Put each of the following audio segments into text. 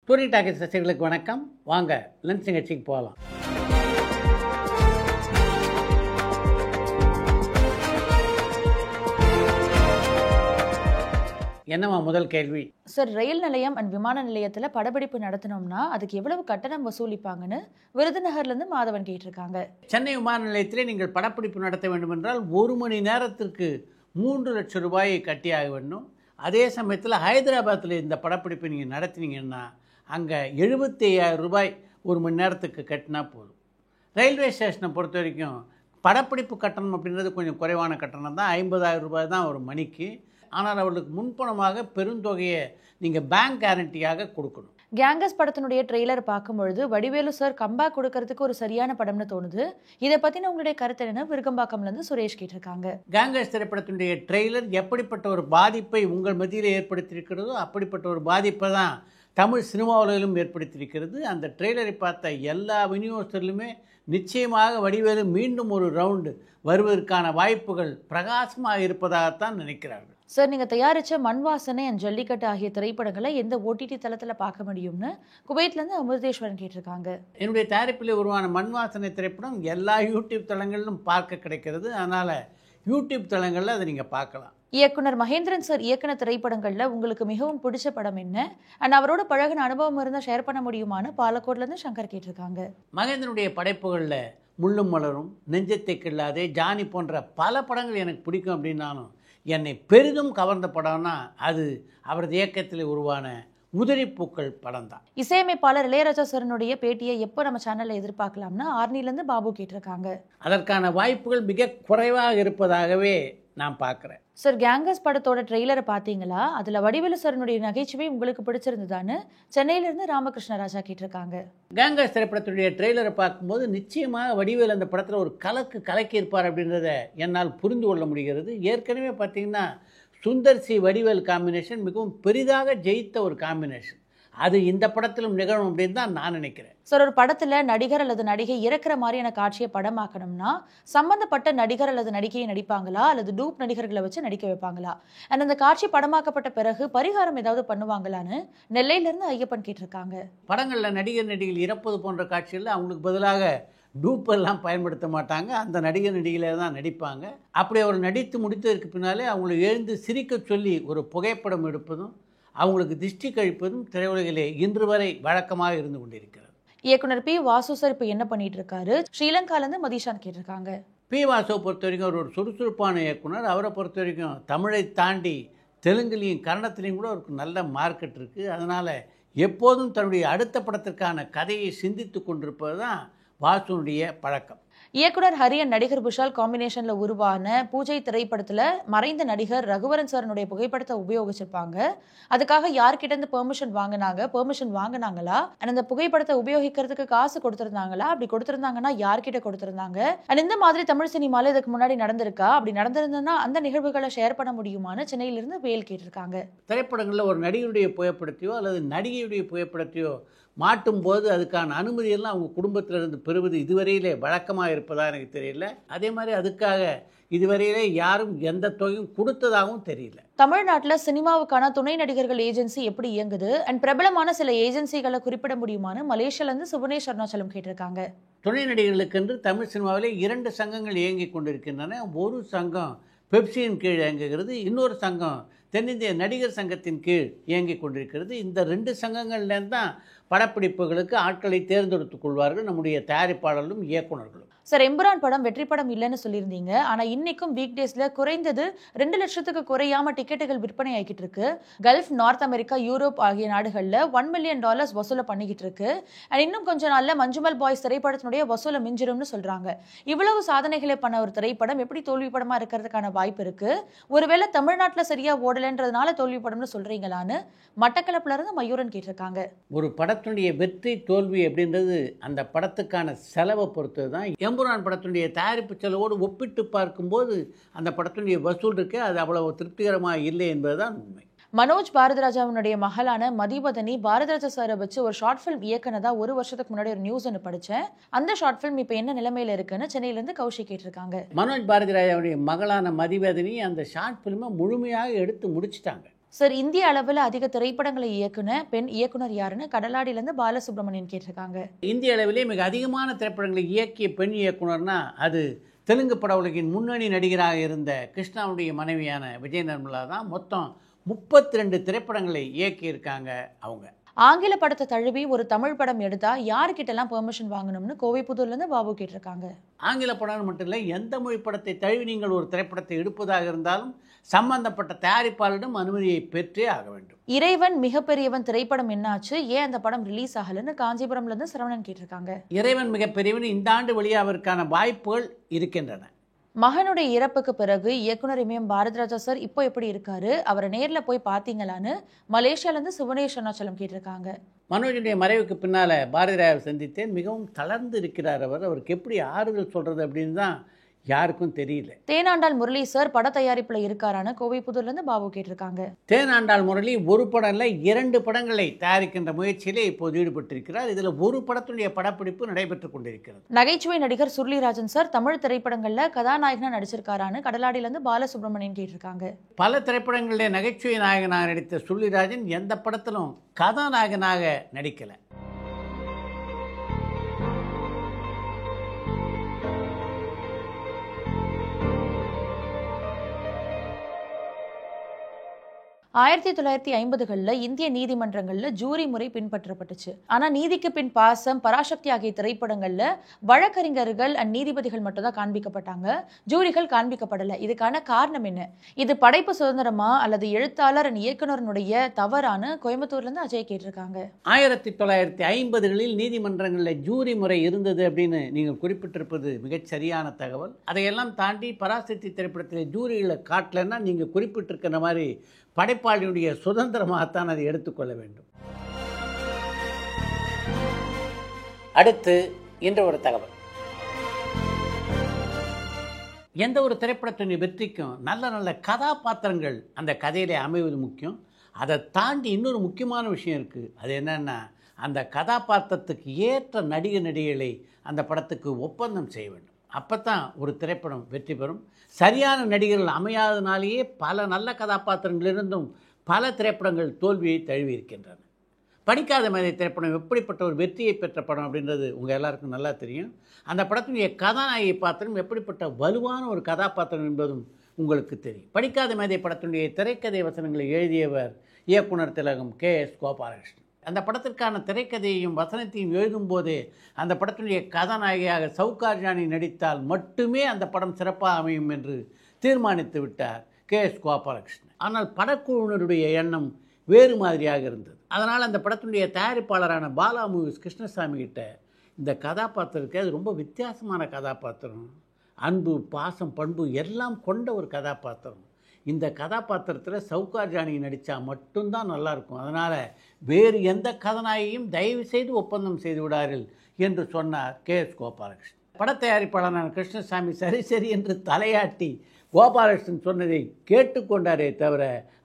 டூரி talkies ரசிகர்களுக்கு வணக்கம். வாங்க லன்ச் நிகழ்ச்சிக்கு போகலாம். என்னம்மா முதல் கேள்வி? சார், ரயில் நிலையம் அண்ட் விமான நிலையத்தில் படப்பிடிப்பு நடத்தணும்னா அதுக்கு எவ்வளவு கட்டணம் வசூலிப்பாங்கன்னு விருதுநகர்லேருந்து மாதவன் கேட்டிருக்காங்க. சென்னை விமான நிலையத்திலே நீங்கள் படப்பிடிப்பு நடத்த வேண்டும் என்றால் 1 மணி நேரத்திற்கு 3 லட்சம் ரூபாயை கட்டியாக வேண்டும். அதே சமயத்தில் ஹைதராபாத்தில் இந்த படப்பிடிப்பை நீங்கள் நடத்தினீங்கன்னா அங்கே 75,000 ரூபாய் 1 மணி நேரத்துக்கு கட்டினா போதும். ரயில்வே ஸ்டேஷனை பொறுத்த வரைக்கும் படப்பிடிப்பு கட்டணம் அப்படின்றது கொஞ்சம் குறைவான கட்டணம் தான், 50,000 ரூபாய் தான் ஒரு மணிக்கு. ஆனால் அவர்களுக்கு முன்பணமாக பெருந்தொகையை நீங்கள் பேங்க் கேரண்டியாக கொடுக்கணும். கேங்கஸ் படத்தினுடைய ட்ரெய்லர் பார்க்கும்பொழுது வடிவேலு சார் கம்பேக் கொடுக்கறதுக்கு ஒரு சரியான படம்னு தோணுது. இதை பற்றின உங்களுடைய கருத்து என்ன? விருகம்பாக்கம்லேருந்து சுரேஷ் கேட்டிருக்காங்க. கேங்கஸ் திரைப்படத்தினுடைய ட்ரெய்லர் எப்படிப்பட்ட ஒரு பாதிப்பை உங்கள் மத்தியில் ஏற்படுத்தியிருக்கிறதோ அப்படிப்பட்ட ஒரு பாதிப்பை தான் தமிழ் சினிமா உலகிலும் ஏற்படுத்தியிருக்கிறது. அந்த ட்ரெய்லரை பார்த்த எல்லா விநியோகஸ்தர்களுமே நிச்சயமாக வடிவேலு மீண்டும் ஒரு ரவுண்டு வருவதற்கான வாய்ப்புகள் பிரகாசமாக இருப்பதாகத்தான் நினைக்கிறார்கள். சார், நீங்கள் தயாரித்த மண் வாசனை அண்ட் ஜல்லிக்கட்டு ஆகிய திரைப்படங்களை எந்த ஓடிடி தளத்தில் பார்க்க முடியும்னு குவைத்லேருந்து அமிர்தேஸ்வரன் கேட்டிருக்காங்க. என்னுடைய தயாரிப்பில் உருவான மண் வாசனை திரைப்படம் எல்லா யூடியூப் தளங்களிலும் பார்க்க கிடைக்கிறது. அதனால் யூடியூப் தளங்களில் அதை நீங்கள் பார்க்கலாம். இயக்குனர் மகேந்திரன் சார் இயக்குன திரைப்படங்களில் உங்களுக்கு மிகவும் பிடிச்ச படம் என்ன அண்ட் அவரோட பழகின அனுபவம் இருந்தால் ஷேர் பண்ண முடியுமான்னு பாலக்கோட்லேருந்து சங்கர் கேட்டிருக்காங்க. மகேந்திரனுடைய படைப்புகளில் முள்ளும் மலரும், நெஞ்சத்தை கிள்ளாதே, ஜானி போன்ற பல படங்கள் எனக்கு பிடிக்கும். அப்படின்னாலும் என்னை பெரிதும் கவர்ந்த படம்னா அது அவரது இயக்கத்தில் உருவான உதிரிப்பூக்கள் படம் தான். இசையமைப்பாளர் இளையராஜா சாரனுடைய பேட்டியை எப்போ நம்ம சேனலில் எதிர்பார்க்கலாம்னா ஆர்னிலேருந்து பாபு கேட்டிருக்காங்க. அதற்கான வாய்ப்புகள் மிக குறைவாக இருப்பதாகவே நான் பார்க்குறேன். சார், கேங்கஸ் படத்தோட ட்ரெய்லரை பார்த்தீங்களா? அதில் வடிவேலு சாரனுடைய நகைச்சுவை உங்களுக்கு பிடிச்சிருந்ததான்னு சென்னையிலேருந்து ராமகிருஷ்ணராஜா கேட்டிருக்காங்க. கேங்கஸ் திரைப்படத்துடைய ட்ரெய்லரை பார்க்கும்போது நிச்சயமாக வடிவேலு அந்த படத்தில் ஒரு கலக்கியிருப்பார் அப்படின்றத என்னால் புரிந்து கொள்ள முடிகிறது. ஏற்கனவே பார்த்திங்கன்னா சுந்தர் சி வடிவேல் காம்பினேஷன் மிகவும் பெரிதாக ஜெயித்த ஒரு காம்பினேஷன். அது இந்த படத்திலும் நிகழும் அப்படின்னு தான் நான் நினைக்கிறேன். சார், ஒரு படத்தில் நடிகர் அல்லது நடிகை இறக்குற மாதிரியான காட்சியை படமாக்கணும்னா சம்பந்தப்பட்ட நடிகர் அல்லது நடிகையை நடிப்பாங்களா அல்லது டூப் நடிகர்களை வச்சு நடிக்க வைப்பாங்களா? அண்ட் அந்த காட்சி படமாக்கப்பட்ட பிறகு பரிகாரம் ஏதாவது பண்ணுவாங்களான்னு நெல்லையிலேருந்து ஐயப்பன் கேட்டிருக்காங்க. படங்களில் நடிகர் நடிகைகள் இறப்பது போன்ற காட்சிகளில் அவங்களுக்கு பதிலாக டூப்பெல்லாம் பயன்படுத்த மாட்டாங்க. அந்த நடிகர் நடிகையிலே தான் நடிப்பாங்க. அப்படி அவர் நடித்து முடித்ததற்கு பின்னாலே அவங்களை எழுந்து சிரிக்க சொல்லி ஒரு புகைப்படம் எடுப்பதும் அவங்களுக்கு திஷ்டி கழிப்பதும் திரையுலகிலே இன்று வரை வழக்கமாக இருந்து கொண்டிருக்கிறது. இயக்குனர் பி வாசு சார் இப்போ என்ன பண்ணிட்டு இருக்காரு? ஸ்ரீலங்காலேருந்து மதிஷான் கேட்டிருக்காங்க. பி வாசுவை பொறுத்த வரைக்கும் அவர் ஒரு சுறுசுறுப்பான இயக்குனர். அவரை பொறுத்த வரைக்கும் தமிழை தாண்டி தெலுங்குலேயும் கன்னடத்துலேயும் கூட அவருக்கு நல்ல மார்க்கெட் இருக்குது. அதனால் எப்போதும் தன்னுடைய அடுத்த படத்திற்கான கதையை சிந்தித்து கொண்டிருப்பது தான் வாசுனுடைய பழக்கம். இயக்குனர் ஹரியன் நடிகர் விஷால் காம்பினேஷன்ல உருவான பூஜை திரைப்படத்துல மறைந்த நடிகர் ரகுவரன் சாரனுடைய புகைப்படத்தை உபயோகிச்சிருப்பாங்க. அதுக்காக யார்கிட்ட இருந்து பெர்மிஷன் வாங்கினாங்களா? அந்த புகைப்படத்தை உபயோகிக்கிறதுக்கு காசு கொடுத்திருந்தாங்களா? அப்படி கொடுத்திருந்தாங்கன்னா யார்கிட்ட கொடுத்திருந்தாங்க? இந்த மாதிரி தமிழ் சினிமால இதுக்கு முன்னாடி நடந்திருக்கா? அப்படி நடந்திருந்ததுன்னா அந்த நிகழ்வுகளை ஷேர் பண்ண முடியுமான்னு சென்னையிலிருந்து வேல் கேட்டிருக்காங்க. திரைப்படங்களில் ஒரு நடிகருடைய புகைப்படத்தையோ அல்லது நடிகையுடைய புகைப்படத்தையோ மாட்டும் போது அதுக்கான அனுமதியெல்லாம் அவங்க குடும்பத்திலிருந்து பெறுவது இதுவரையிலே வழக்கமாக இருப்பதா எனக்கு தெரியல. அதே மாதிரி அதுக்காக இதுவரையிலே யாரும் எந்த தொகையும் கொடுத்ததாகவும் தெரியல. தமிழ்நாட்டில் சினிமாவுக்கான துணை நடிகர்கள் ஏஜென்சி எப்படி இயங்குது அண்ட் பிரபலமான சில ஏஜென்சிகளை குறிப்பிட முடியுமான்னு மலேசியாவிலிருந்து சுபனேஷ் அருணாச்சலம் கேட்டிருக்காங்க. துணை நடிகர்களுக்கென்று தமிழ் சினிமாவிலே 2 சங்கங்கள் இயங்கிக் கொண்டிருக்கின்றன. ஒரு சங்கம் பெப்சியின் கீழ் இயங்குகிறது, இன்னொரு சங்கம் தென்னிந்திய நடிகர் சங்கத்தின் கீழ் இயங்கிக் கொண்டிருக்கிறது. இந்த 2 சங்கங்கள்லேருந்து தான் படப்பிடிப்புகளுக்கு ஆட்களை தேர்ந்தெடுத்துக் கொள்வார்கள் நம்முடைய தயாரிப்பாளர்களும் இயக்குநர்களும். சார், எம்புரான் படம் வெற்றி படம் இல்லைன்னு சொல்லியிருந்தீங்க. ஆனால் இன்னைக்கும் வீக் டேஸ்ல குறைந்தது 2 லட்சத்துக்கு குறையாம டிக்கெட்டுகள் விற்பனை ஆகிட்டு இருக்கு. கல்ஃப், நார்த் அமெரிக்கா, யூரோப் ஆகிய நாடுகளில் $1 மில்லியன் வசூலை பண்ணிக்கிட்டு இருக்கு. அண்ட் இன்னும் கொஞ்ச நாள்ல மஞ்சுமல் பாய்ஸ் திரைப்படத்தினுடைய வசூலை மிஞ்சிரும்னு சொல்றாங்க. இவ்வளவு சாதனைகளை பண்ண ஒரு திரைப்படம் எப்படி தோல்வி படமா இருக்கிறதுக்கான வாய்ப்பு இருக்கு? ஒருவேளை தமிழ்நாட்டில் சரியா ஓடலைன்றதுனால தோல்வி படம்னு சொல்றீங்களான்னு மட்டக்களப்புல இருந்து மயூரன் கேட்டிருக்காங்க. ஒரு படத்தினுடைய வெற்றி தோல்வி அப்படின்றது அந்த படத்துக்கான செலவை பொறுத்தது தான். எம்புரான் படத்தினுடைய தயாரிப்பு செலவோடு ஒப்பிட்டு பார்க்கும்போது அந்த படத்தினுடைய வசூல் இருக்கே அது அவ்வளவு திருப்திகரமாக இல்லை என்பதுதான் உண்மை. மனோஜ் பாரதிராஜாவுடைய மகளான மதிவதனி பாரதிராஜா சாரை வச்சு ஒரு ஷார்ட் ஃபிலிம் இயக்குனதா 1 வருஷத்துக்கு முன்னாடி ஒரு நியூஸ் ஒன்று படித்தேன். அந்த ஷார்ட் ஃபிலிம் இப்போ என்ன நிலைமையில இருக்குன்னு சென்னையிலேருந்து கௌஷிக் கேட்டிருக்காங்க. மனோஜ் பாரதிராஜாவுடைய மகளான மதிவதனி அந்த ஷார்ட் ஃபிலிமை முழுமையாக எடுத்து முடிச்சிட்டாங்க. சார், இந்திய அளவில் அதிக திரைப்படங்களை இயக்குன பெண் இயக்குனர் யாருன்னு கடலாடியிலேருந்து பாலசுப்ரமணியன் கேட்டிருக்காங்க. இந்திய அளவிலே மிக அதிகமான திரைப்படங்களை இயக்கிய பெண் இயக்குனர்னா அது தெலுங்கு பட உலகின் முன்னணி நடிகராக இருந்த கிருஷ்ணாவுடைய மனைவியான விஜய் நிர்மலா தான். மொத்தம் 32 திரைப்படங்களை இயக்கியிருக்காங்க அவங்க. ஆங்கில படத்தை தழுவி ஒரு தமிழ் படம் எடுத்தா யாருக்கிட்டலாம் பெர்மிஷன் வாங்கணும்னு கோவைப்புதூர்லேருந்து பாபு கேட்டிருக்காங்க. ஆங்கில படம் மட்டும் இல்லை, எந்த மொழி படத்தை தழுவி நீங்கள் ஒரு திரைப்படத்தை எடுப்பதாக இருந்தாலும் சம்பந்தப்பட்ட தயாரிப்பாளரிடம் அனுமதியை பெற்றே ஆக வேண்டும். இறைவன் மிகப்பெரியவன் திரைப்படம் என்னாச்சு, ஏன் அந்த படம் ரிலீஸ் ஆகலன்னு காஞ்சிபுரம்லேருந்து சரவணன் கேட்டிருக்காங்க. இறைவன் மிகப்பெரியவன் இந்த ஆண்டு வெளியாவதற்கான வாய்ப்புகள் இருக்கின்றன. மகனுடைய இறப்புக்கு பிறகு இயக்குனர் இமயம் பாரதிராஜா சார் இப்போ எப்படி இருக்காரு, அவரை நேரில் போய் பார்த்தீங்களான்னு மலேசியாவிலேருந்து சுவனேஷ் அருணாச்சலம் கேட்டிருக்காங்க. மனோஜுடைய மறைவுக்கு பின்னால் பாரதிராஜாவை சந்தித்தேன். மிகவும் தளர்ந்து இருக்கிறார் அவர். அவருக்கு எப்படி ஆறுதல் சொல்கிறது அப்படின்னு தான் யாருக்கும் தெரியல. தேனாண்டாள் முரளி சார் பட தயாரிப்புல இருக்காரான்னு கோவைப்புதூர்லேருந்து பாபு கேட்டிருக்காங்க. தேனாண்டாள் முரளி ஒரு படம் இல்லை 2 படங்களை தயாரிக்கின்ற முயற்சியிலே இப்போது ஈடுபட்டிருக்கிறார். இதில் ஒரு படத்துடைய படப்பிடிப்பு நடைபெற்றுக் கொண்டிருக்கிறது. நகைச்சுவை நடிகர் சுருளிராஜன் சார் தமிழ் திரைப்படங்கள்ல கதாநாயகனா நடிச்சிருக்காரான்னு கடலாடியிலேருந்து பாலசுப்ரமணியன் கேட்டிருக்காங்க. பல திரைப்படங்களிலே நகைச்சுவை நாயகனாக நடித்த சுருளிராஜன் எந்த படத்திலும் கதாநாயகனாக நடிக்கலை. ஆயிரத்தி 1950களில் இந்திய நீதிமன்றங்கள்ல ஜூரி முறை பின்பற்றப்பட்டுச்சு. ஆனா நீதிக்கு பின் பாசம், பராசக்தி ஆகிய திரைப்படங்கள்ல வழக்கறிஞர்கள் நீதிபதிகள் மட்டும் தான் காண்பிக்கப்பட்டாங்க, ஜூரிகள் காண்பிக்கப்படலை. இதுக்கான காரணம் என்ன? இது படைப்பு சுதந்திரமா அல்லது எழுத்தாளர் இயக்குனருடைய தவறான கோயம்புத்தூர்ல இருந்து அஜய் கேட்டிருக்காங்க. 1950களில் நீதிமன்றங்களில் ஜூரி முறை இருந்தது அப்படின்னு நீங்கள் குறிப்பிட்டிருப்பது மிகச் சரியான தகவல். அதையெல்லாம் தாண்டி பராசக்தி திரைப்படத்தில் ஜூரிகளை காட்டலைன்னா நீங்கள் குறிப்பிட்டிருக்கிற மாதிரி படைப்பாளியுடைய சுதந்திரமாகத்தான் அதை எடுத்துக்கொள்ள வேண்டும். அடுத்து இன்று ஒரு தகவல். எந்த ஒரு திரைப்படத்தினுடைய வெற்றிக்கும் நல்ல நல்ல கதாபாத்திரங்கள் அந்த கதையிலே அமைவது முக்கியம். அதை தாண்டி இன்னொரு முக்கியமான விஷயம் இருக்குது. அது என்னென்னா, அந்த கதாபாத்திரத்துக்கு ஏற்ற நடிகர்களை அந்த படத்துக்கு ஒப்பந்தம் செய்ய வேண்டும். அப்போ தான் ஒரு திரைப்படம் வெற்றி பெறும். சரியான நடிகர்கள் அமையாதனாலேயே பல நல்ல கதாபாத்திரங்களிலிருந்தும் பல திரைப்படங்கள் தோல்வியை தழுவி இருக்கின்றன. படிக்காத மேதை திரைப்படம் எப்படிப்பட்ட ஒரு வெற்றியை பெற்ற படம் அப்படின்றது உங்கள் எல்லாருக்கும் நல்லா தெரியும். அந்த படத்தினுடைய கதாநாயகி பாத்திரம் எப்படிப்பட்ட வலுவான ஒரு கதாபாத்திரம் என்பதும் உங்களுக்கு தெரியும். படிக்காத மேதை படத்தினுடைய திரைக்கதை வசனங்களை எழுதியவர் இயக்குனர் திலகம் KS கோபாலகிருஷ்ணன். அந்த படத்திற்கான திரைக்கதையையும் வசனத்தையும் எழுதும்போதே அந்த படத்தினுடைய கதாநாயகியாக சவுகார் ஜானி நடித்தால் மட்டுமே அந்த படம் சிறப்பாக அமையும் என்று தீர்மானித்து விட்டார் KS கோபாலகிருஷ்ணன். ஆனால் படக்குழுவினருடைய எண்ணம் வேறு மாதிரியாக இருந்தது. அதனால் அந்த படத்தினுடைய தயாரிப்பாளரான பாலா மூவிஸ் கிருஷ்ணசாமி கிட்ட இந்த கதாபாத்திரத்துக்கு அது ரொம்ப வித்தியாசமான கதாபாத்திரம், அன்பு, பாசம், பண்பு எல்லாம் கொண்ட ஒரு கதாபாத்திரம். இந்த கதாபாத்திரத்தில் சவுகார் ஜானகி நடித்தா மட்டும்தான் நல்லாயிருக்கும். அதனால் வேறு எந்த கதாநாயகியும் தயவு செய்து ஒப்பந்தம் செய்து விடார்கள் என்று சொன்னார் KS கோபாலகிருஷ்ணன். பட தயாரிப்பாளரான கிருஷ்ணசாமி சரி சரி என்று தலையாட்டி கோபாலகிருஷ்ணன் சொன்னதை கேட்டுக்கொண்டாரே தவிர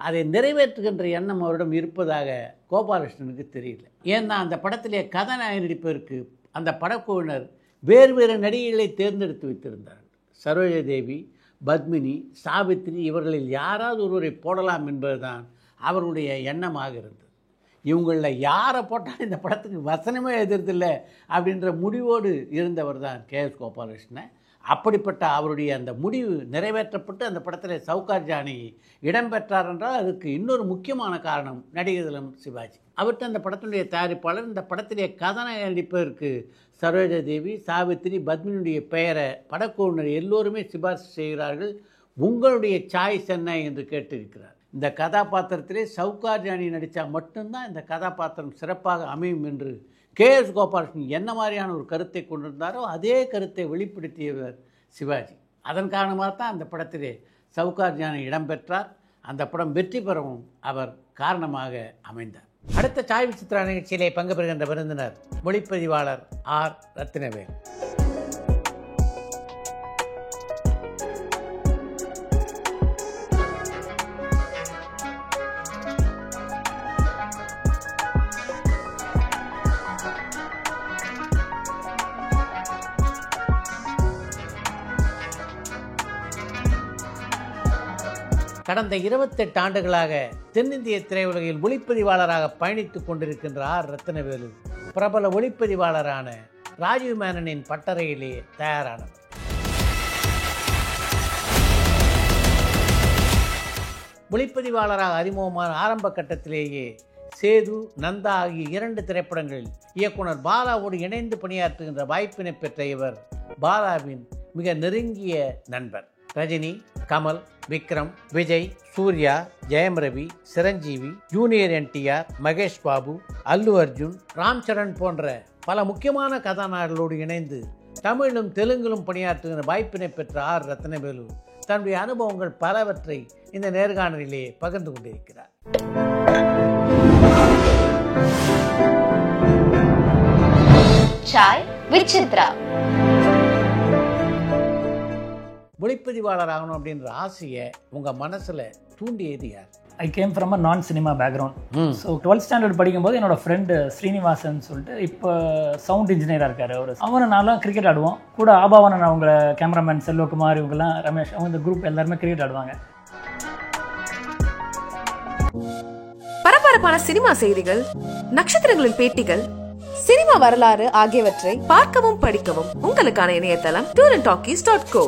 அதை நிறைவேற்றுகின்ற எண்ணம் அவரிடம் இருப்பதாக கோபாலகிருஷ்ணனுக்கு தெரியல. ஏன்னா அந்த படத்திலே கதாநாயகி நடிப்பதற்கு அந்த படக்குழுவினர் வேறு வேறு நடிகைகளை தேர்ந்தெடுத்து வைத்திருந்தார்கள். சரோஜா தேவி, பத்மினி, சாவித்ரி இவர்களில் யாராவது ஒருவரை போடலாம் என்பதுதான் அவருடைய எண்ணமாக இருந்தது. இவங்களில் யாரை போட்டால் இந்த படத்துக்கு வசனமே எழுதுறதில்லை அப்படின்ற முடிவோடு இருந்தவர் தான் KS கோபாலகிருஷ்ணன். அப்படிப்பட்ட அவருடைய அந்த முடிவு நிறைவேற்றப்பட்டு அந்த படத்தில் சவுகார் ஜானகி இடம்பெற்றார் என்றால் அதுக்கு இன்னொரு முக்கியமான காரணம் நடிகர் திலகம் சிவாஜி. அவர்கிட்ட அந்த படத்தினுடைய தயாரிப்பாளர் இந்த படத்திலே கதாநாயகன் நடிப்பதற்கு சரோஜா தேவி, சாவித்ரி, பத்மினியுடைய பெயரை படக்குழுவினர் எல்லோருமே சிபாரிசு செய்கிறார்கள். உங்களுடைய சாய்ஸ் என்ன என்று கேட்டிருக்கிறார். இந்த கதாபாத்திரத்திலே சவுகார் ஜானகி நடித்தா மட்டும்தான் இந்த கதாபாத்திரம் சிறப்பாக அமையும் என்று KS கோபாலகிருஷ்ணன் என்ன மாதிரியான ஒரு கருத்தை கொண்டிருந்தாரோ அதே கருத்தை வெளிப்படுத்தியவர் சிவாஜி. அதன் காரணமாக தான் அந்த படத்திலே சவுகார் ஜானகி இடம்பெற்றார். அந்த படம் வெற்றி பெறவும் அவர் காரணமாக அமைந்தார். அடுத்த சாய் விசித்ரா நிகழ்ச்சியிலே பங்கு பெறுகின்ற விருந்தினர் ஒளிப்பதிவாளர் R. ரத்தினவேல். கடந்த 28 ஆண்டுகளாக தென்னிந்திய திரையுலகில் ஒளிப்பதிவாளராக பயணித்துக் கொண்டிருக்கின்ற ஆர் ரத்னவேலு பிரபல ஒளிப்பதிவாளரான ராஜீவ் மேனனின் பட்டறையிலே தயாரானவர். ஒளிப்பதிவாளராக அறிமுகமான ஆரம்ப கட்டத்திலேயே சேது, நந்தா ஆகிய 2 திரைப்படங்களில் இயக்குனர் பாலாவோடு இணைந்து பணியாற்றுகின்ற வாய்ப்பினை பெற்ற இவர் பாலாவின் மிக நெருங்கிய நண்பர். ரஜினி, கமல், விக்ரம், விஜய், சூர்யா, ஜெயம் ரவி, சிரஞ்சீவி, ஜூனியர் NTR, மகேஷ் பாபு, அல்லு அர்ஜுன், ராம் சரண் போன்ற பல முக்கியமான கதாநாயகர்களோடு இணைந்து தமிழிலும் தெலுங்கிலும் பணியாற்றுகிற வாய்ப்பினை பெற்ற ஆர் ரத்னவேலு தன்னுடைய அனுபவங்கள் பலவற்றை இந்த நேர்காணலிலே பகிர்ந்து கொண்டிருக்கிறார். சாய் வித் சித்ரா. ஒளிப்பதிவாளர் ஆகணும் அப்படின்ற ஆசையை உங்க மனசுல தூண்டியது யார்? ஐ கேம் ஃப்ரம் அ நான் cinema background. So 12th standard படிக்கும்போது என்னோட ஃப்ரெண்டு ஸ்ரீனிவாசன் சொல்லிட்டு இப்போ சவுண்ட் இன்ஜினியராக இருக்கார். அவனை நான்லாம் கிரிக்கெட் ஆடுவோம் கூட. ஆபாவனன் அவங்க கேமராமேன் செல்வகுமார், இவங்கெல்லாம் ரமேஷ், அவங்க இந்த குரூப் எல்லாருமே கிரிக்கெட் ஆடுவாங்க. பரபரப்பான சினிமா செய்திகள், நட்சத்திரங்களின் பேட்டிகள், சினிமா வரலாறு ஆகியவற்றை பார்க்கவும் படிக்கவும் உங்களுக்கான இணையதளம் tourandtalkies.co.